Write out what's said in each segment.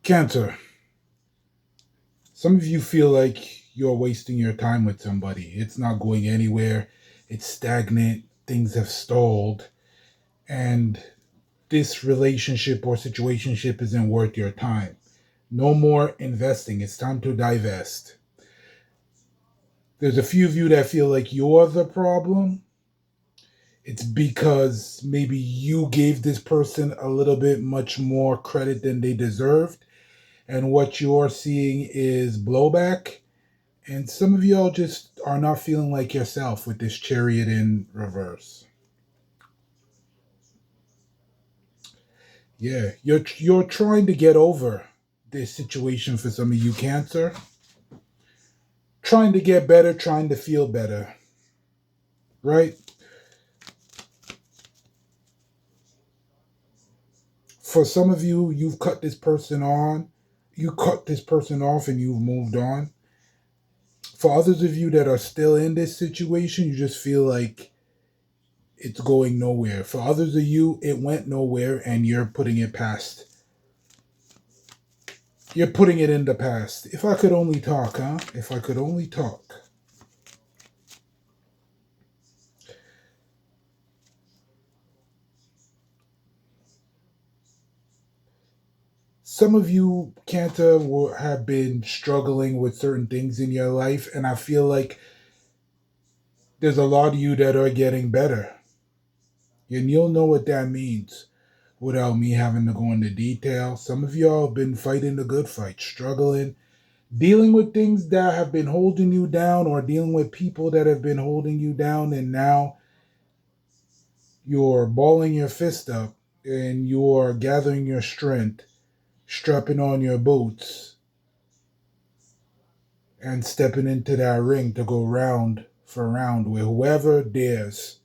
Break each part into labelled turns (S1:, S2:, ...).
S1: Cancer. Some of you feel like you're wasting your time with somebody. It's not going anywhere. It's stagnant. Things have stalled. And this relationship or situationship isn't worth your time. No more investing. It's time to divest. There's a few of you that feel like you're the problem. It's because maybe you gave this person a little bit much more credit than they deserved. And what you're seeing is blowback. And some of y'all just are not feeling like yourself with this chariot in reverse. Yeah, you're trying to get over this situation for some of you, Cancer. Trying to get better, trying to feel better, right? For some of you, you've cut this person on, you cut this person off and you've moved on. For others of you that are still in this situation, you just feel like it's going nowhere. For others of you, it went nowhere and you're putting it past. You're putting it in the past. If I could only talk, huh? If I could only talk. Some of you, Kanta, will have been struggling with certain things in your life, and I feel like there's a lot of you that are getting better. And you'll know what that means without me having to go into detail. Some of y'all have been fighting the good fight, struggling, dealing with things that have been holding you down, or dealing with people that have been holding you down, and now you're balling your fist up and you're gathering your strength, strapping on your boots, and stepping into that ring to go round for round with whoever dares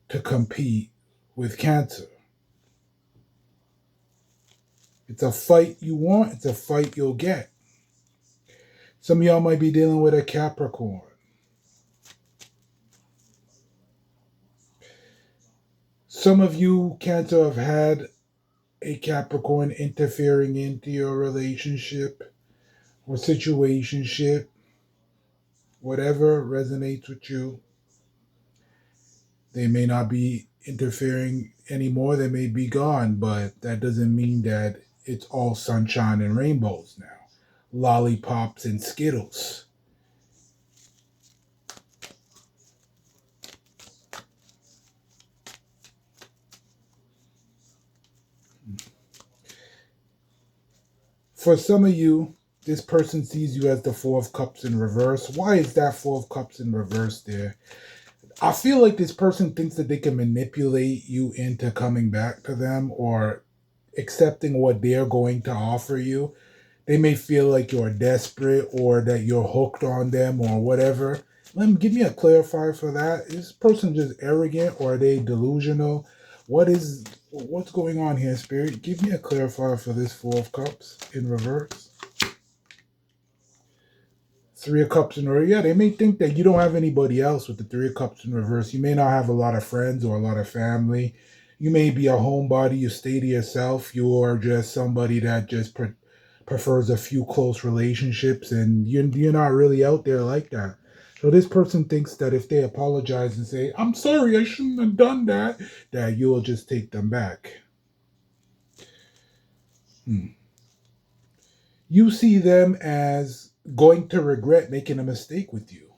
S1: to compete with cancer. It's a fight you want, it's a fight you'll get. Some of y'all might be dealing with a Capricorn. Some of you, Cancer, have had a Capricorn interfering into your relationship or situationship, whatever resonates with you. They may not be interfering anymore, they may be gone, but that doesn't mean that it's all sunshine and rainbows now. Lollipops and Skittles. For some of you, this person sees you as the Four of Cups in reverse. Why is that Four of Cups in reverse there? I feel like this person thinks that they can manipulate you into coming back to them or accepting what they're going to offer you. They may feel like you're desperate or that you're hooked on them or whatever. Give me a clarifier for that. Is this person just arrogant or are they delusional? What's going on here, Spirit? Give me a clarifier for this Four of Cups in reverse. Three of Cups in reverse. Yeah, they may think that you don't have anybody else with the Three of Cups in reverse. You may not have a lot of friends or a lot of family. You may be a homebody. You stay to yourself. You're just somebody that just prefers a few close relationships, and you're not really out there like that. So this person thinks that if they apologize and say, "I'm sorry, I shouldn't have done that," that you'll just take them back. You see them as going to regret making a mistake with you.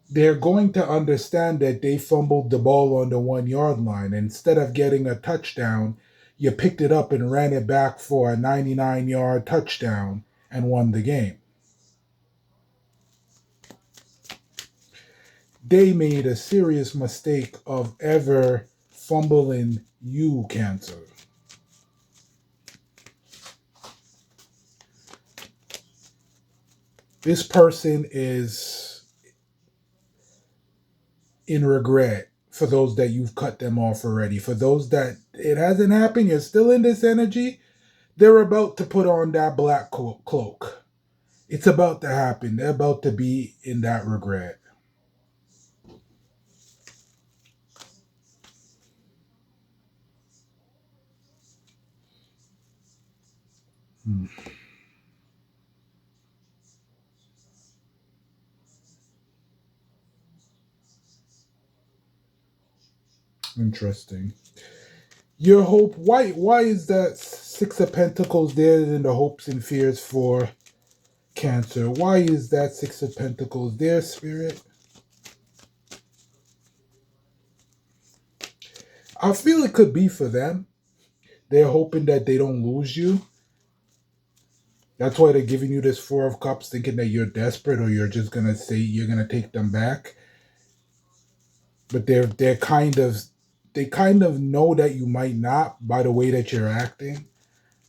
S1: They're going to understand that they fumbled the ball on the 1 yard line. Instead of getting a touchdown, you picked it up and ran it back for a 99-yard touchdown and won the game. They made a serious mistake of ever fumbling you, Cancer. This person is in regret for those that you've cut them off already. For those that it hasn't happened, you're still in this energy, they're about to put on that black cloak. It's about to happen. They're about to be in that regret. Hmm. Interesting. Your hope. Why is that Six of Pentacles there in the hopes and fears for Cancer? Why is that Six of Pentacles there, Spirit? I feel it could be for them. They're hoping that they don't lose you. That's why they're giving you this Four of Cups, thinking that you're desperate or you're just gonna say you're gonna take them back. But they kind of know that you might not by the way that you're acting.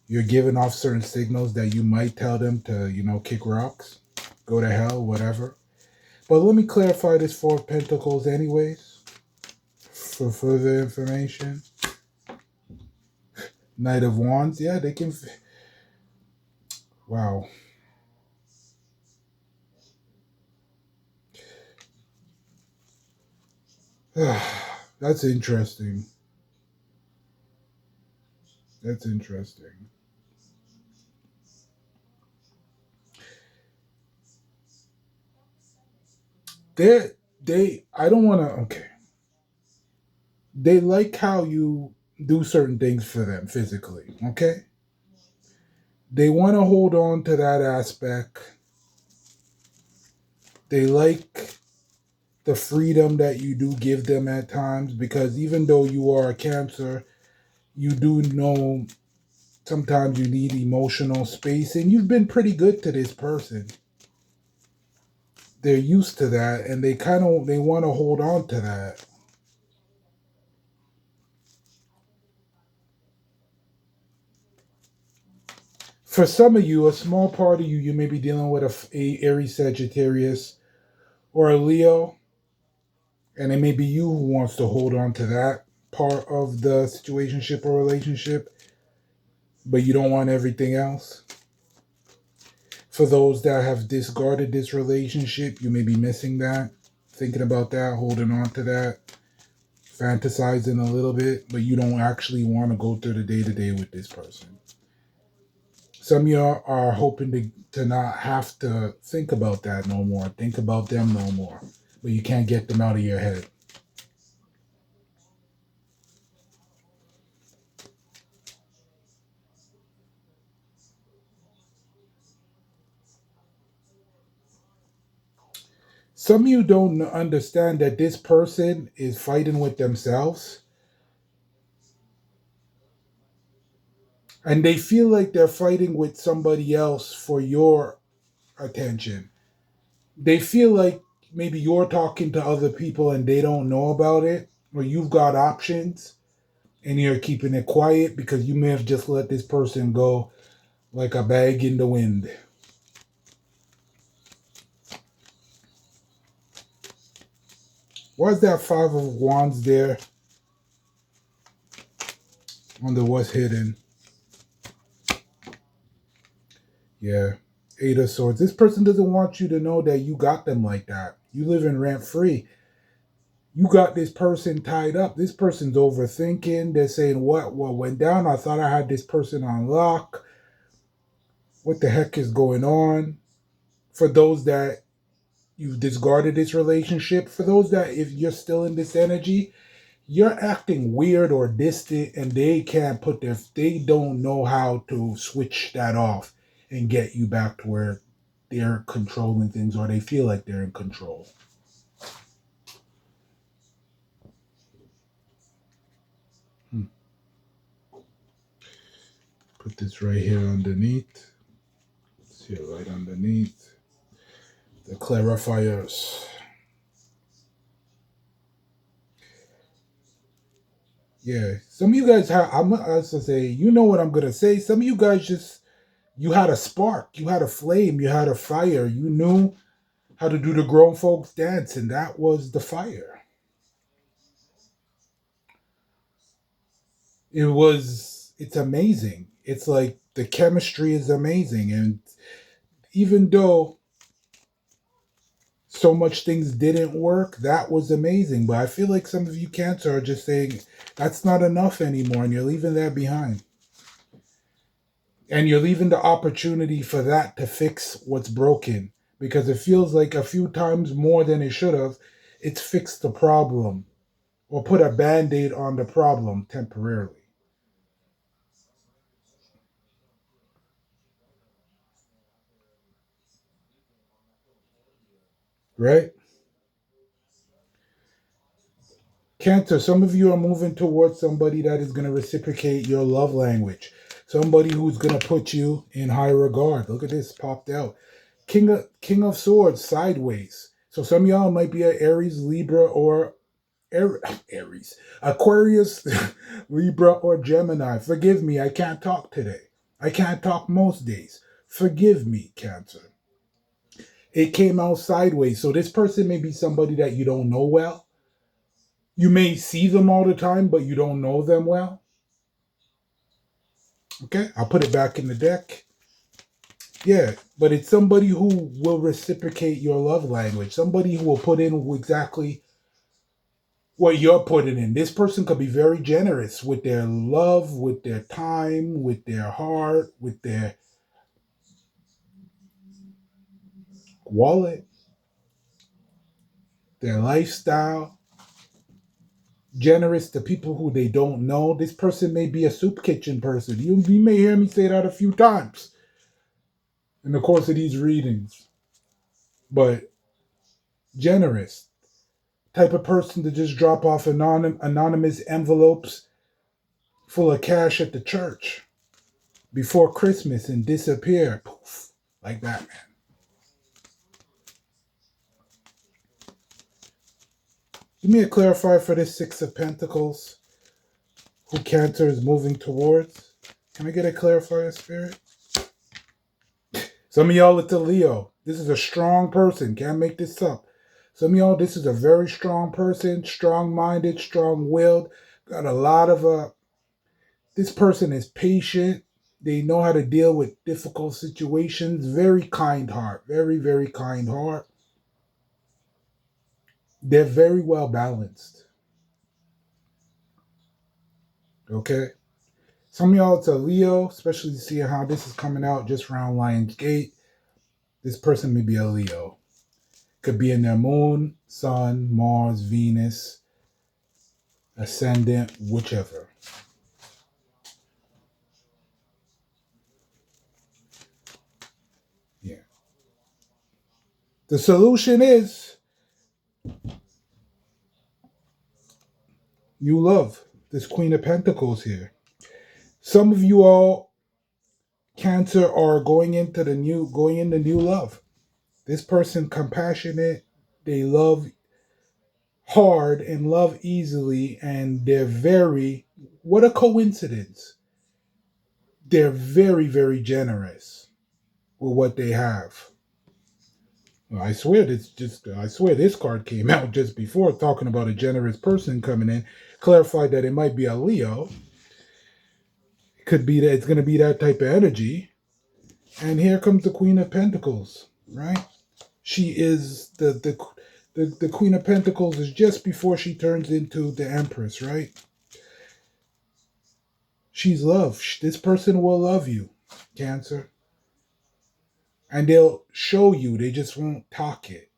S1: You're giving off certain signals that you might tell them to, kick rocks, go to hell, whatever. But let me clarify this Four of Pentacles anyways, for further information. Knight of Wands, yeah, they can. Wow. That's interesting. That's interesting. They, I don't want to, okay. They like how you do certain things for them physically, okay? They want to hold on to that aspect. They like the freedom that you do give them at times because even though you are a Cancer, you do know sometimes you need emotional space and you've been pretty good to this person. They're used to that and they want to hold on to that. For some of you, a small part of you, you may be dealing with a Aries Sagittarius or a Leo, and it may be you who wants to hold on to that part of the situationship or relationship, but you don't want everything else. For those that have discarded this relationship, you may be missing that, thinking about that, holding on to that, fantasizing a little bit, but you don't actually want to go through the day to day with this person. Some of you are hoping to not have to think about that no more, think about them no more, but you can't get them out of your head. Some of you don't understand that this person is fighting with themselves and they feel like they're fighting with somebody else for your attention. They feel like maybe you're talking to other people and they don't know about it, or you've got options and you're keeping it quiet because you may have just let this person go like a bag in the wind. Why is that Five of Wands there under what's hidden? Yeah. Eight of Swords. This person doesn't want you to know that you got them like that. You live in rent free. You got this person tied up. This person's overthinking. They're saying, what went down? I thought I had this person on lock. What the heck is going on? For those that you've discarded this relationship, for those that if you're still in this energy, you're acting weird or distant and they don't know how to switch that off and get you back to where they're controlling things or they feel like they're in control. Put this right here underneath. See it right underneath. The clarifiers. Yeah. Some of you guys have, I'm going to say, you know what I'm going to say. Some of you guys you had a spark, you had a flame, you had a fire. You knew how to do the grown folks dance, and that was the fire. It's amazing. It's like the chemistry is amazing. And even though so much things didn't work, that was amazing. But I feel like some of you Cancer are just saying that's not enough anymore, and you're leaving that behind. And you're leaving the opportunity for that to fix what's broken because it feels like a few times more than it should have, it's fixed the problem or put a band aid on the problem temporarily. Right? Cancer, some of you are moving towards somebody that is going to reciprocate your love language. Somebody who's going to put you in high regard. Look at this, popped out. King of Swords, sideways. So some of y'all might be an Aries, Libra, or Aries, Aquarius, Libra, or Gemini. Forgive me, I can't talk today. I can't talk most days. Forgive me, Cancer. It came out sideways. So this person may be somebody that you don't know well. You may see them all the time, but you don't know them well. Okay, I'll put it back in the deck. Yeah, but it's somebody who will reciprocate your love language. Somebody who will put in exactly what you're putting in. This person could be very generous with their love, with their time, with their heart, with their wallet, their lifestyle. Generous to people who they don't know. This person may be a soup kitchen person. You may hear me say that a few times in the course of these readings. But generous. Type of person to just drop off anonymous envelopes full of cash at the church before Christmas and disappear. Poof. Like that, man. Give me a clarifier for this Six of Pentacles who Cancer is moving towards. Can I get a clarifier, Spirit? Some of y'all, it's a Leo. This is a strong person. Can't make this up. Some of y'all, this is a very strong person, strong-minded, strong-willed. Got a lot of this person is patient. They know how to deal with difficult situations. Very kind heart. Very, very kind heart. They're very well balanced. Okay? Some of y'all, it's a Leo, especially seeing how this is coming out just around Lion's Gate. This person may be a Leo. Could be in their moon, sun, Mars, Venus, ascendant, whichever. Yeah. The solution is new love. This Queen of Pentacles here. Some of you all, Cancer, are going into new love. This person compassionate, they love hard and love easily, and they're very, what a coincidence. They're very, very generous with what they have. Well, I swear this card came out just before talking about a generous person coming in. Clarified that it might be a Leo. It could be that it's going to be that type of energy. And here comes the Queen of Pentacles, right? She is the Queen of Pentacles is just before she turns into the Empress, right? She's love. This person will love you, Cancer. And they'll show you. They just won't talk it.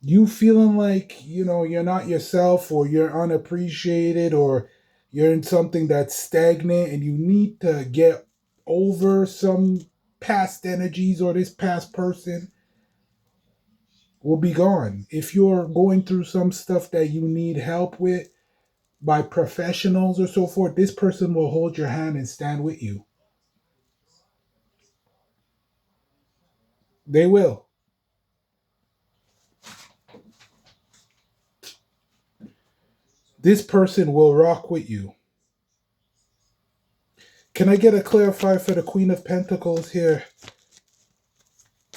S1: You feeling like, you're not yourself or you're unappreciated or you're in something that's stagnant and you need to get over some past energies or this past person will be gone. If you're going through some stuff that you need help with by professionals or so forth, this person will hold your hand and stand with you. They will. This person will rock with you. Can I get a clarifier for the Queen of Pentacles here?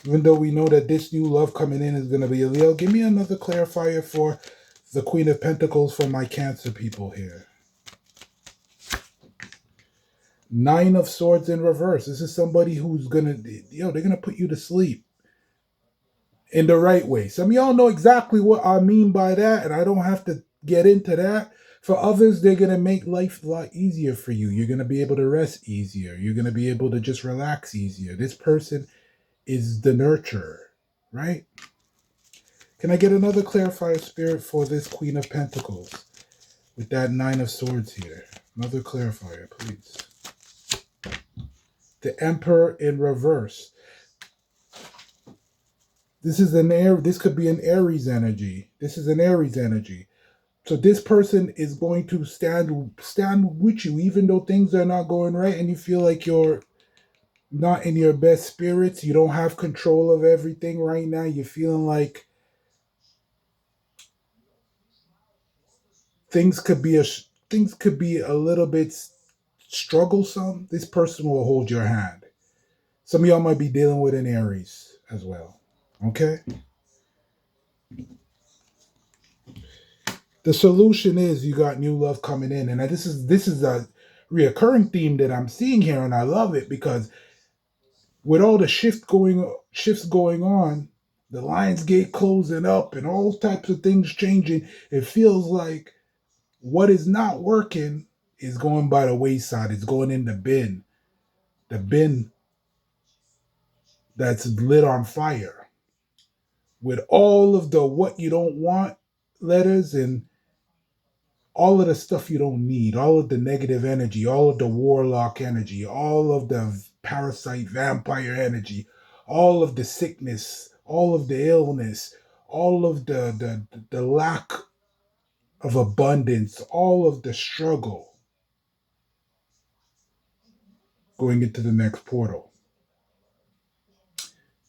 S1: Even though we know that this new love coming in is going to be a Leo, give me another clarifier for the Queen of Pentacles for my Cancer people here. Nine of Swords in reverse. This is somebody who's going to, they're going to put you to sleep in the right way. Some of y'all know exactly what I mean by that, and I don't have to get into that. For others, they're going to make life a lot easier for you. You're going to be able to rest easier. You're going to be able to just relax easier. This person is the nurturer, right? Can I get another clarifier spirit for this Queen of Pentacles with that Nine of Swords here? Another clarifier, please. The Emperor in reverse. This is an air. This could be an Aries energy. This is an Aries energy. So this person is going to stand with you, even though things are not going right, and you feel like you're not in your best spirits. You don't have control of everything right now. You're feeling like things could be a little bit strugglesome. This person will hold your hand. Some of y'all might be dealing with an Aries as well. Okay? The solution is you got new love coming in. And this is a reoccurring theme that I'm seeing here, and I love it because with all the shifts going on, the Lions Gate closing up and all types of things changing, it feels like what is not working is going by the wayside. It's going in the bin that's lit on fire with all of the what you don't want letters and all of the stuff you don't need, all of the negative energy, all of the warlock energy, all of the parasite vampire energy, all of the sickness, all of the illness, all of the lack of abundance, all of the struggle going into the next portal.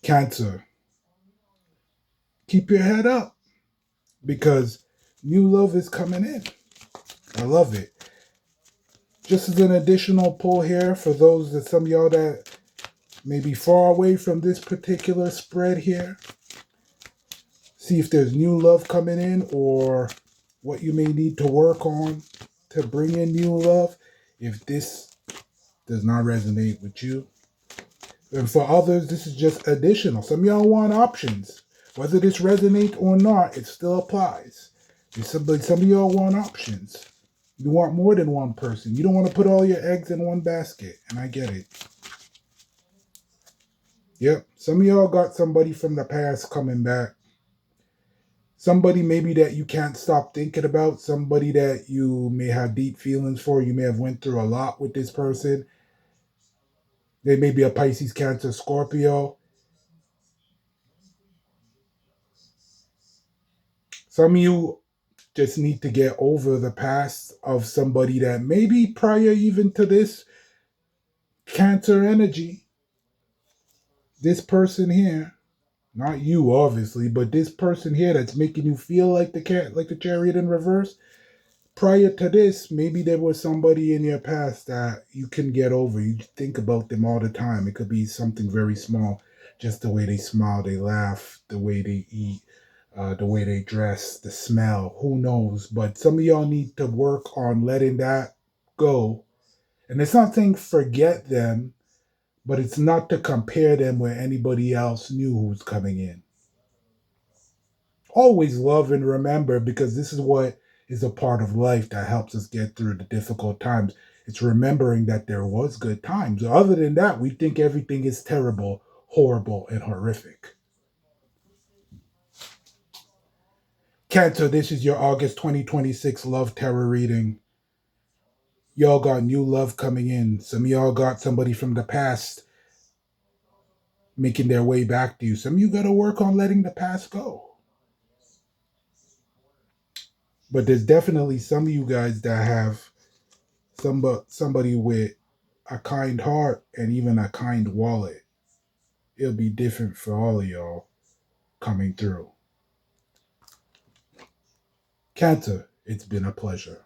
S1: Cancer, keep your head up because new love is coming in. I love it. Just as an additional pull here for those that some of y'all that may be far away from this particular spread here. See if there's new love coming in or what you may need to work on to bring in new love. If this does not resonate with you. And for others, this is just additional. Some of y'all want options. Whether this resonates or not, it still applies. Some of y'all want options. You want more than one person. You don't want to put all your eggs in one basket. And I get it. Yep. Some of y'all got somebody from the past coming back. Somebody maybe that you can't stop thinking about. Somebody that you may have deep feelings for. You may have went through a lot with this person. They may be a Pisces, Cancer, Scorpio. Some of you just need to get over the past of somebody that maybe prior even to this Cancer energy. This person here, not you obviously, but this person here that's making you feel like the Chariot in reverse. Prior to this, maybe there was somebody in your past that you can get over. You think about them all the time. It could be something very small, just the way they smile, they laugh, the way they eat, the way they dress, the smell, who knows. But some of y'all need to work on letting that go. And it's not saying forget them, but it's not to compare them with anybody else new who's coming in. Always love and remember, because this is what is a part of life that helps us get through the difficult times. It's remembering that there was good times. Other than that, we think everything is terrible, horrible, and horrific. Cancer, this is your August 2026 love tarot reading. Y'all got new love coming in. Some of y'all got somebody from the past making their way back to you. Some of you got to work on letting the past go. But there's definitely some of you guys that have somebody with a kind heart and even a kind wallet. It'll be different for all of y'all coming through. Cancer, it's been a pleasure.